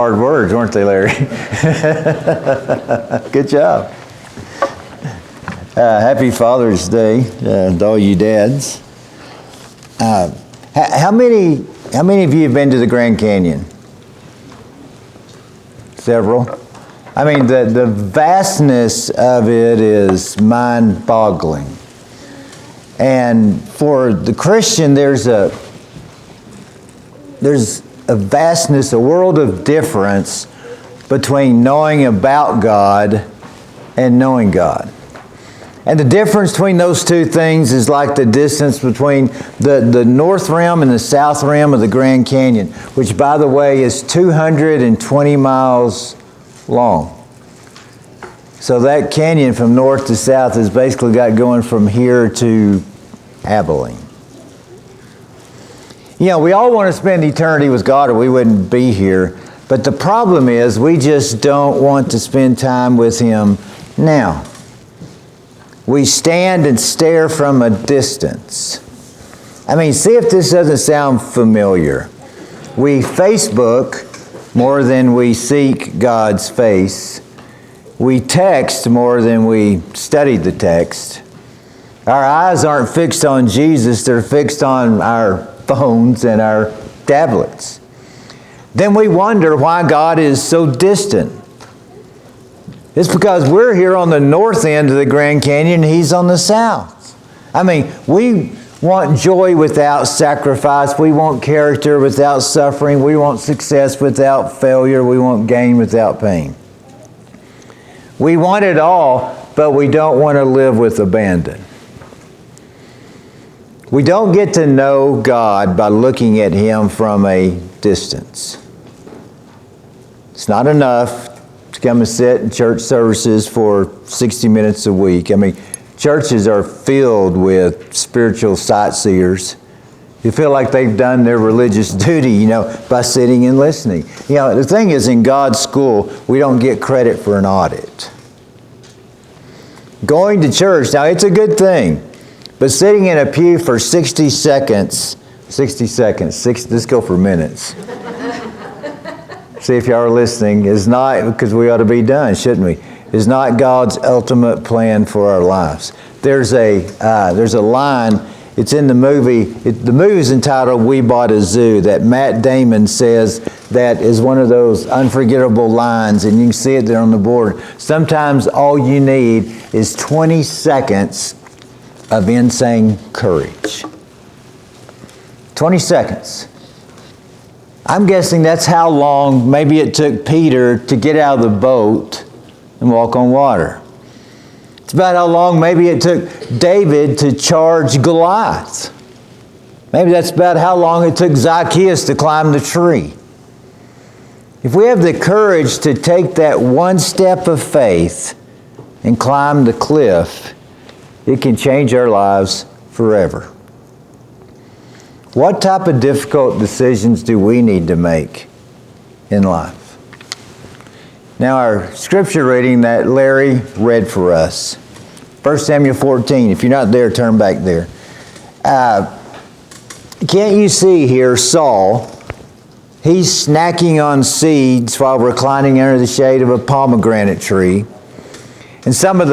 Hard words, weren't they, Larry? Good job. Happy Father's Day to all you dads. How many of you have been to the Grand Canyon? Several. I mean, the vastness of it is mind-boggling. And for the Christian, there's a vastness, a world of difference between knowing about God and knowing God. And the difference between those two things is like the distance between the north rim and the south rim of the Grand Canyon, which, by the way, is 220 miles long. So that canyon from north to south has basically got going from here to Abilene. You know, we all want to spend eternity with God or we wouldn't be here. But the problem is we just don't want to spend time with Him now. We stand and stare from a distance. I mean, see if this doesn't sound familiar. We Facebook more than we seek God's face. We text more than we study the text. Our eyes aren't fixed on Jesus, they're fixed on our phones and our tablets. Then we wonder why God is so distant. It's because we're here on the north end of the Grand Canyon and He's on the south. I mean, we want joy without sacrifice. We want character without suffering. We want success without failure. We want gain without pain. We want it all, but we don't want to live with abandon. We don't get to know God by looking at Him from a distance. It's not enough to come and sit in church services for 60 minutes a week. I mean, churches are filled with spiritual sightseers who feel like they've done their religious duty, by sitting and listening. The thing is, in God's school, we don't get credit for an audit. Going to church, now it's a good thing. But sitting in a pew for 60 seconds, let's go for minutes. See if y'all are listening, is not, because we ought to be done, shouldn't we? Is not God's ultimate plan for our lives. There's a line, it's in the movie, the movie's entitled We Bought a Zoo, that Matt Damon says that is one of those unforgettable lines, and you can see it there on the board. Sometimes all you need is 20 seconds of insane courage. 20 seconds. I'm guessing that's how long maybe it took Peter to get out of the boat and walk on water. It's about how long maybe it took David to charge Goliath. Maybe that's about how long it took Zacchaeus to climb the tree. If we have the courage to take that one step of faith and climb the cliff, it can change our lives forever. What type of difficult decisions do we need to make in life? Now, our scripture reading that Larry read for us, 1 Samuel 14. If you're not there, turn back there. Can't you see here Saul? He's snacking on seeds while reclining under the shade of a pomegranate tree. And some of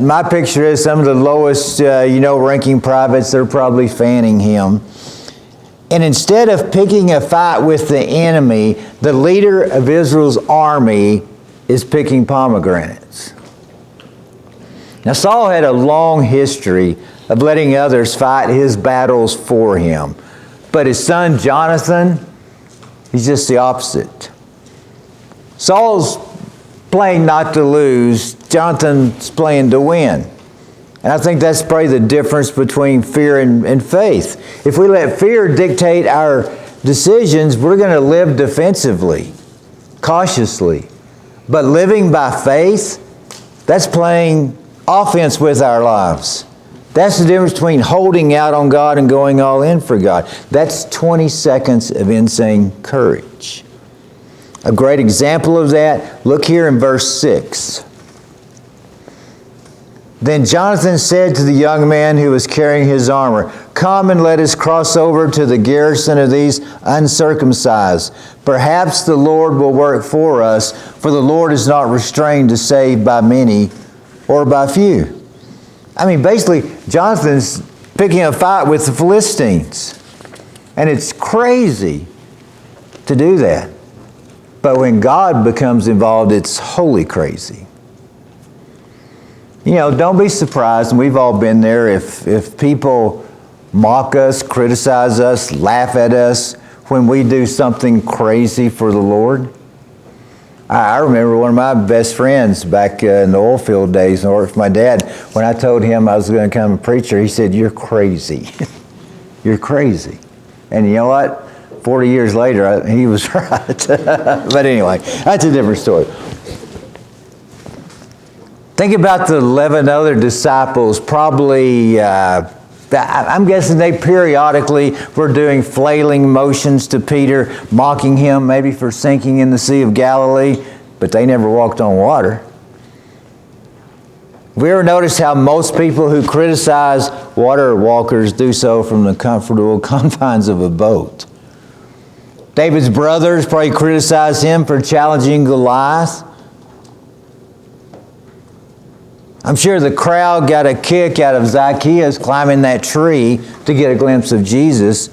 my picture is some of the lowest, ranking privates, they're probably fanning him. And instead of picking a fight with the enemy, the leader of Israel's army is picking pomegranates. Now, Saul had a long history of letting others fight his battles for him. But his son Jonathan, he's just the opposite. Saul's playing not to lose, Jonathan's playing to win. And I think that's probably the difference between fear and faith. If we let fear dictate our decisions, we're going to live defensively, cautiously. But living by faith, that's playing offense with our lives. That's the difference between holding out on God and going all in for God. That's 20 seconds of insane courage. A great example of that, look here in verse 6. Then Jonathan said to the young man who was carrying his armor, "Come and let us cross over to the garrison of these uncircumcised. Perhaps the Lord will work for us, for the Lord is not restrained to save by many or by few." I mean, basically, Jonathan's picking a fight with the Philistines. And it's crazy to do that. But when God becomes involved, it's wholly crazy. You know, don't be surprised, and we've all been there, if people mock us, criticize us, laugh at us when we do something crazy for the Lord. I remember one of my best friends back in the oil field days, and worked for my dad, when I told him I was going to become a preacher, he said, "You're crazy." You're crazy. And you know what? 40 years later, he was right. But anyway, that's a different story. Think about the 11 other disciples. Probably, I'm guessing they periodically were doing flailing motions to Peter, mocking him maybe for sinking in the Sea of Galilee, but they never walked on water. Have you ever noticed how most people who criticize water walkers do so from the comfortable confines of a boat? David's brothers probably criticized him for challenging Goliath. I'm sure the crowd got a kick out of Zacchaeus climbing that tree to get a glimpse of Jesus,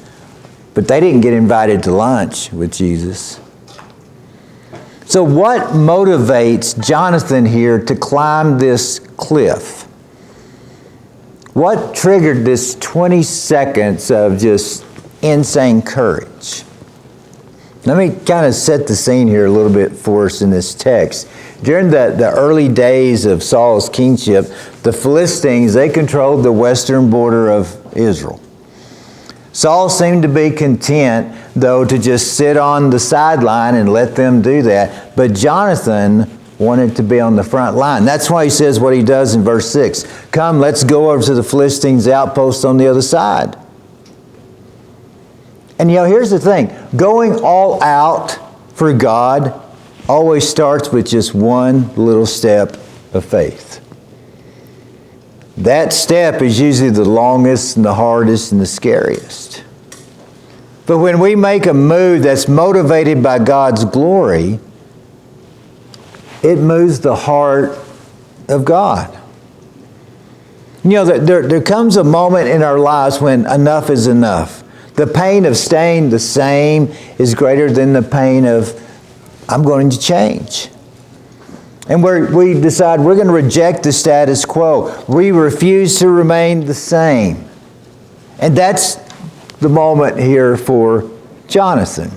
but they didn't get invited to lunch with Jesus. So what motivates Jonathan here to climb this cliff? What triggered this 20 seconds of just insane courage? Let me kind of set the scene here a little bit for us in this text. During the early days of Saul's kingship, the Philistines, they controlled the western border of Israel. Saul seemed to be content, though, to just sit on the sideline and let them do that. But Jonathan wanted to be on the front line. That's why he says what he does in verse 6. "Come, let's go over to the Philistines' outpost on the other side." And you know, here's the thing. Going all out for God always starts with just one little step of faith. That step is usually the longest and the hardest and the scariest. But when we make a move that's motivated by God's glory, it moves the heart of God. You know, there comes a moment in our lives when enough is enough. The pain of staying the same is greater than the pain of, I'm going to change. And we decide we're going to reject the status quo. We refuse to remain the same. And that's the moment here for Jonathan.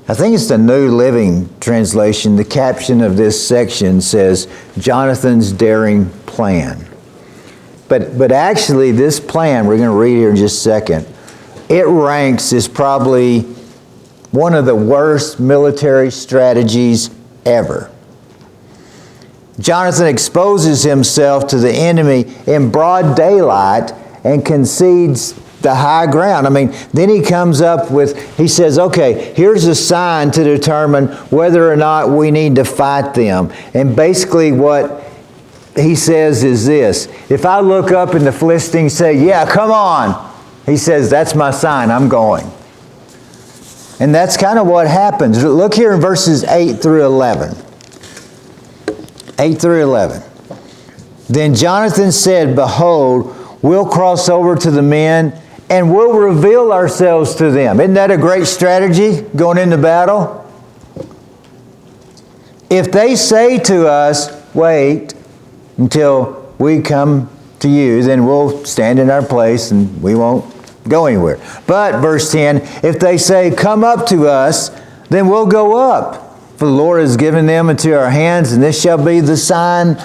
I think it's the New Living Translation. The caption of this section says, Jonathan's daring plan. But actually, this plan, we're going to read here in just a second, it ranks as probably one of the worst military strategies ever. Jonathan exposes himself to the enemy in broad daylight and concedes the high ground. I mean, then he comes up with, he says, okay, here's a sign to determine whether or not we need to fight them. And basically what he says is this: if I look up and the Philistines say, yeah, come on, he says, that's my sign, I'm going. And that's kind of what happens. Look here in verses 8 through 11. 8 through 11. Then Jonathan said, behold, we'll cross over to the men and we'll reveal ourselves to them. Isn't that a great strategy going into battle? If they say to us, wait until we come to you, then we'll stand in our place and we won't go anywhere. But, verse 10, if they say, come up to us, then we'll go up. For the Lord has given them into our hands, and this shall be the sign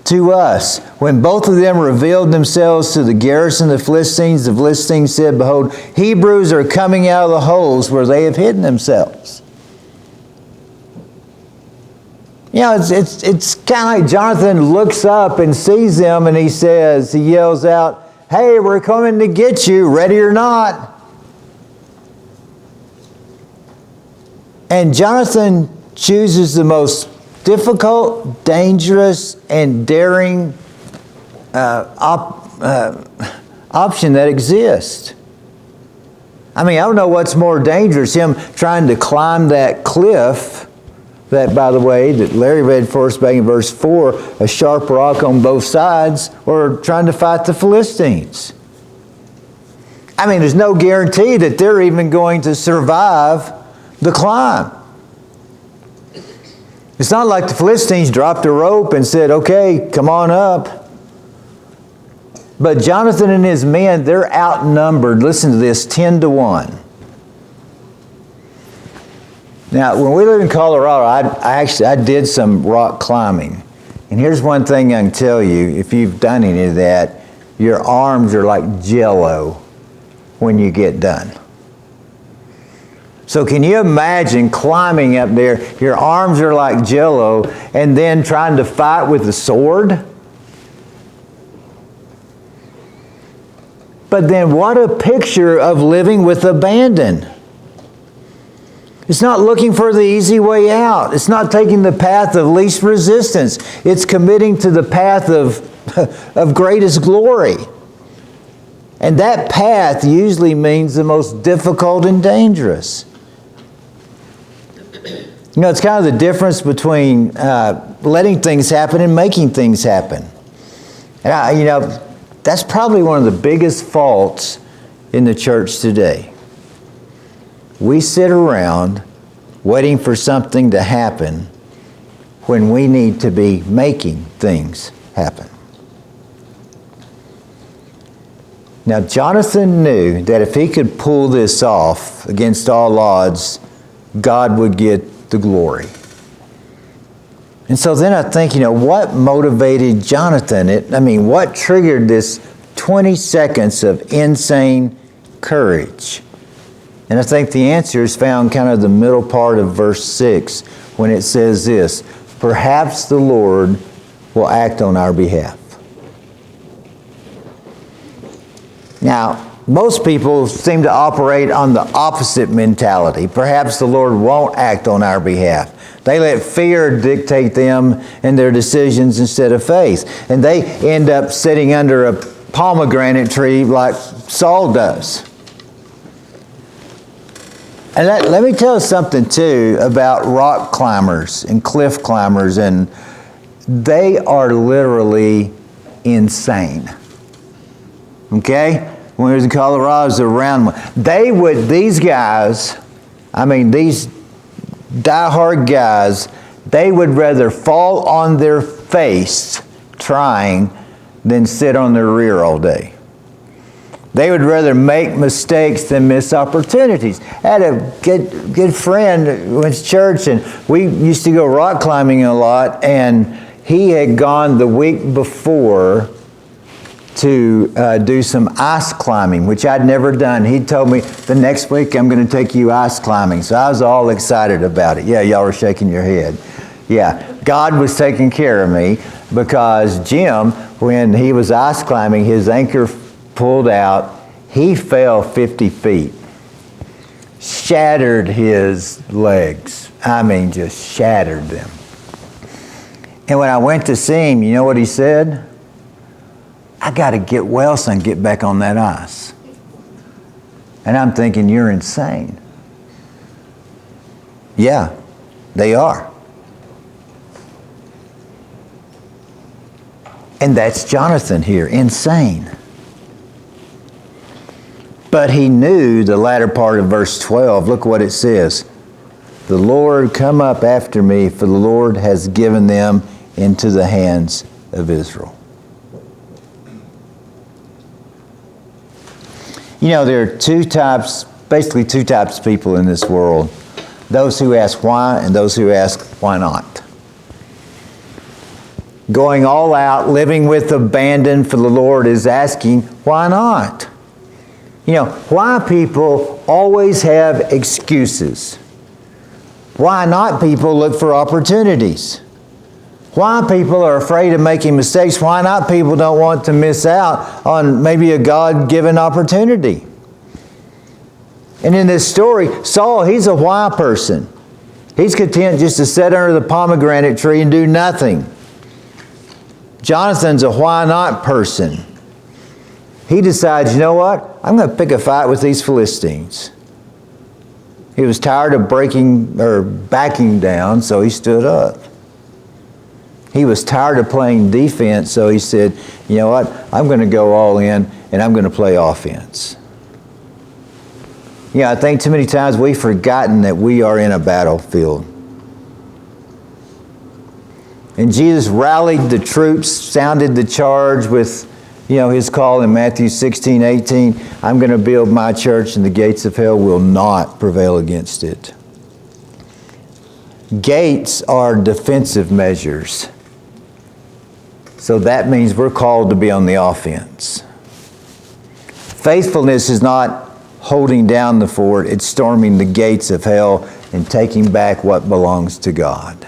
to us. When both of them revealed themselves to the garrison of the Philistines said, behold, Hebrews are coming out of the holes where they have hidden themselves. You know, it's kind of like Jonathan looks up and sees them, and he yells out, hey, we're coming to get you, ready or not. And Jonathan chooses the most difficult, dangerous, and daring option that exists. I mean, I don't know what's more dangerous, him trying to climb that cliff, that, by the way, that Larry read for us back in verse 4, a sharp rock on both sides, or trying to fight the Philistines. I mean, there's no guarantee that they're even going to survive the climb. It's not like the Philistines dropped a rope and said, okay, come on up. But Jonathan and his men, they're outnumbered, listen to this, 10-1. Now, when we lived in Colorado, I did some rock climbing. And here's one thing I can tell you, if you've done any of that, your arms are like Jell-O when you get done. So can you imagine climbing up there, your arms are like Jell-O, and then trying to fight with a sword? But then what a picture of living with abandon. It's not looking for the easy way out. It's not taking the path of least resistance. It's committing to the path of greatest glory. And that path usually means the most difficult and dangerous. You know, it's kind of the difference between letting things happen and making things happen. And that's probably one of the biggest faults in the church today. We sit around waiting for something to happen when we need to be making things happen. Now, Jonathan knew that if he could pull this off against all odds, God would get the glory. And so then I think, what motivated Jonathan? What triggered this 20 seconds of insane courage? And I think the answer is found kind of the middle part of verse 6 when it says this, perhaps the Lord will act on our behalf. Now, most people seem to operate on the opposite mentality. Perhaps the Lord won't act on our behalf. They let fear dictate them and their decisions instead of faith. And they end up sitting under a pomegranate tree like Saul does. And let me tell you something too about rock climbers and cliff climbers, and they are literally insane. Okay? When I was in Colorado, I was around one. These guys, these diehard guys, they would rather fall on their face trying than sit on their rear all day. They would rather make mistakes than miss opportunities. I had a good friend who went to church, and we used to go rock climbing a lot, and he had gone the week before to do some ice climbing, which I'd never done. He told me, the next week I'm going to take you ice climbing. So I was all excited about it. Yeah, y'all were shaking your head. Yeah, God was taking care of me, because Jim, when he was ice climbing, his anchor pulled out. He fell 50 feet. Shattered his legs. Just shattered them. And when I went to see him, you know what he said? I got to get well so I can get back on that ice. And I'm thinking, you're insane. Yeah, they are. And that's Jonathan here, insane. But he knew the latter part of verse 12. Look what it says. The Lord come up after me, for the Lord has given them into the hands of Israel. There are basically two types of people in this world. Those who ask why and those who ask why not. Going all out, living with abandon for the Lord is asking why not. Why people always have excuses. Why not people look for opportunities. Why people are afraid of making mistakes. Why not people don't want to miss out on maybe a God-given opportunity. And in this story, Saul, he's a why person. He's content just to sit under the pomegranate tree and do nothing. Jonathan's a why not person. He decides, you know what? I'm going to pick a fight with these Philistines. He was tired of backing down, so he stood up. He was tired of playing defense, so he said, you know what? I'm going to go all in and I'm going to play offense. I think too many times we've forgotten that we are in a battlefield. And Jesus rallied the troops, sounded the charge with, his call in Matthew 16:18. I'm going to build my church and the gates of hell will not prevail against it. Gates are defensive measures. So that means we're called to be on the offense. Faithfulness is not holding down the fort, it's storming the gates of hell and taking back what belongs to God.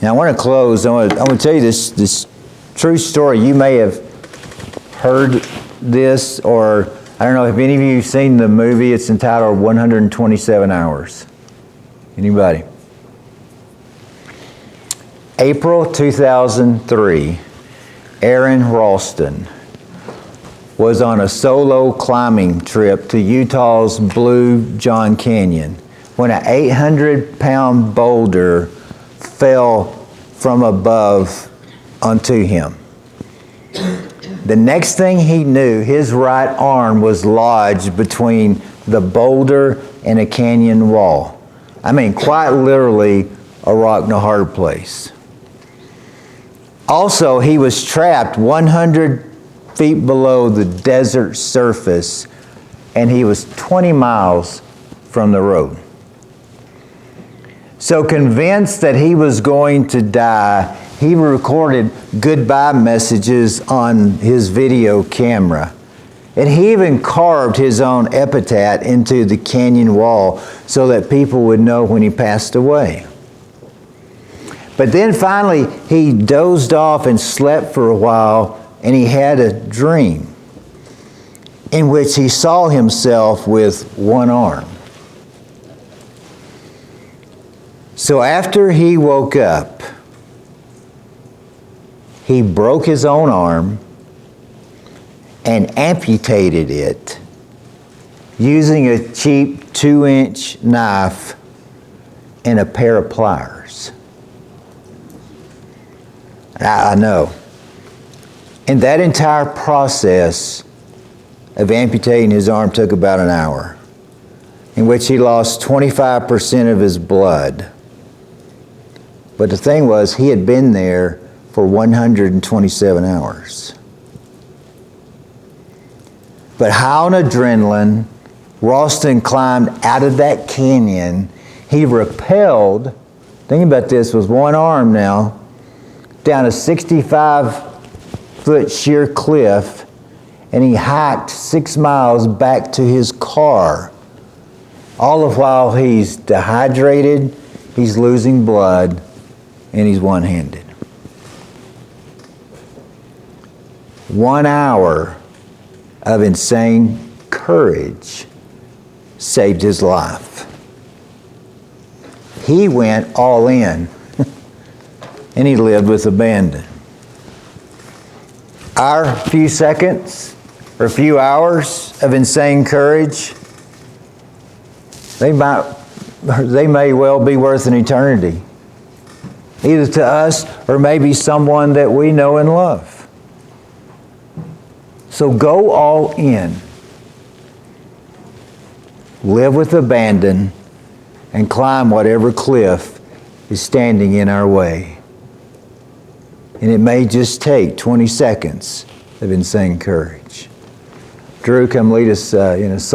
Now I want to close. I want to tell you this true story. You may have heard this, or I don't know if any of you have seen the movie. It's entitled 127 Hours. Anybody? April 2003, Aaron Ralston was on a solo climbing trip to Utah's Blue John Canyon when an 800-pound boulder fell from above onto him. The next thing he knew, his right arm was lodged between the boulder and a canyon wall. I mean, quite literally a rock in a hard place. Also, he was trapped 100 feet below the desert surface, and he was 20 miles from the road. So convinced that he was going to die, he recorded goodbye messages on his video camera. And he even carved his own epitaph into the canyon wall so that people would know when he passed away. But then finally, he dozed off and slept for a while, and he had a dream in which he saw himself with one arm. So after he woke up, he broke his own arm and amputated it using a cheap 2-inch knife and a pair of pliers. I know. And that entire process of amputating his arm took about an hour, in which he lost 25% of his blood. But the thing was, he had been there for 127 hours. But high on adrenaline, Ralston climbed out of that canyon. He rappelled, think about this, with one arm now, down a 65-foot sheer cliff, and he hiked 6 miles back to his car. All the while he's dehydrated, he's losing blood, and he's one-handed. 1 hour of insane courage saved his life. He went all in, and he lived with abandon. Our few seconds or few hours of insane courage, they may well be worth an eternity, either to us or maybe someone that we know and love. So go all in. Live with abandon and climb whatever cliff is standing in our way. And it may just take 20 seconds of insane courage. Drew, come lead us in a song.